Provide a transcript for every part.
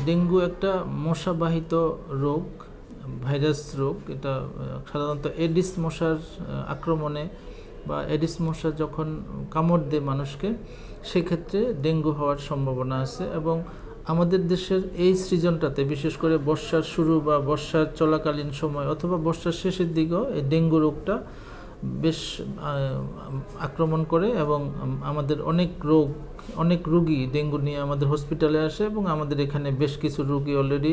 Dengue একটা মশাবাহিত রোগ, ভাইরাস রোগ। এটা সাধারণত এডিস মশার আক্রমণে বা এডিস মশা যখন কামড় দেয় মানুষকে, সেক্ষেত্রে ডেঙ্গু হওয়ার সম্ভাবনা আছে। এবং আমাদের দেশের এই সিজনটাতে, বিশেষ করে বর্ষার শুরু বা বর্ষার চলাকালীন সময় অথবা বর্ষার শেষের দিকেও এই ডেঙ্গু রোগটা বেশ আক্রমণ করে এবং আমাদের অনেক রোগী ডেঙ্গু নিয়ে আমাদের হসপিটালে আসে এবং আমাদের এখানে বেশ কিছু রোগী অলরেডি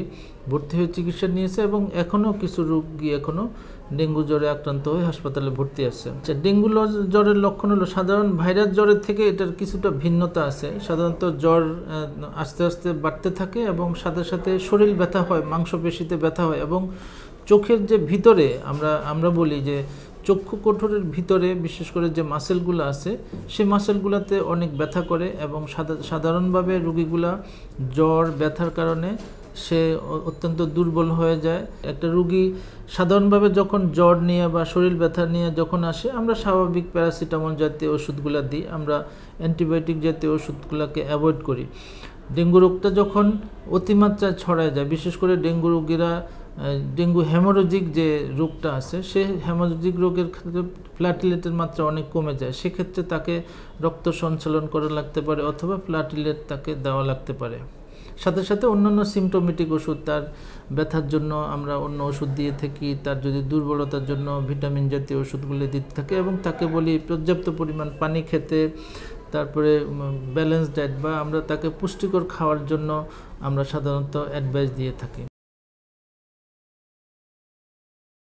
ভর্তি হয়ে চিকিৎসা নিয়েছে এবং এখনও কিছু রোগী এখনও ডেঙ্গু জ্বরে আক্রান্ত হয়ে হাসপাতালে ভর্তি আছে। আচ্ছা, ডেঙ্গু জ্বরের লক্ষণ হলো সাধারণ ভাইরাস জ্বরের থেকে এটার কিছুটা ভিন্নতা আছে। সাধারণত জ্বর আস্তে আস্তে বাড়তে থাকে এবং সাথে সাথে শরীর ব্যথা হয়, মাংসপেশিতে ব্যথা হয় এবং চোখের যে ভিতরে আমরা বলি যে চক্ষু কোঠরের ভিতরে বিশেষ করে যে মাসেলগুলো আছে সেই মাসেলগুলোতে অনেক ব্যথা করে এবং সাধারণভাবে রোগীগুলা জ্বর ব্যথার কারণে সে অত্যন্ত দুর্বল হয়ে যায়। একটা রোগী সাধারণভাবে যখন জ্বর নিয়ে বা শরীর ব্যথা নিয়ে যখন আসে, আমরা স্বাভাবিক প্যারাসিটামল জাতীয় ওষুধগুলো দিই, আমরা অ্যান্টিবায়োটিক জাতীয় ওষুধগুলোকে অ্যাভয়েড করি। ডেঙ্গু রোগটা যখন অতিমাত্রায় ছড়ায় যায়, বিশেষ করে ডেঙ্গু রোগীরা ডেঙ্গু হেমোরোজিক যে রোগটা আছে, সেই হেমোরোজিক রোগের ক্ষেত্রে প্লাটিলেটের মাত্রা অনেক কমে যায়। সেক্ষেত্রে তাকে রক্ত সঞ্চালন করা লাগতে পারে অথবা প্লাটিলেট তাকে দেওয়া লাগতে পারে। সাথে সাথে অন্যান্য সিমটোমেটিক ওষুধ, তার ব্যথার জন্য আমরা অন্য ওষুধ দিয়ে থাকি, তার যদি দুর্বলতার জন্য ভিটামিন জাতীয় ওষুধগুলি দিতে থাকে এবং তাকে বলি পর্যাপ্ত পরিমাণ পানি খেতে, তারপরে ব্যালেন্স ডায়েট বা আমরা তাকে পুষ্টিকর খাওয়ার জন্য আমরা সাধারণত অ্যাডভাইস দিয়ে থাকি।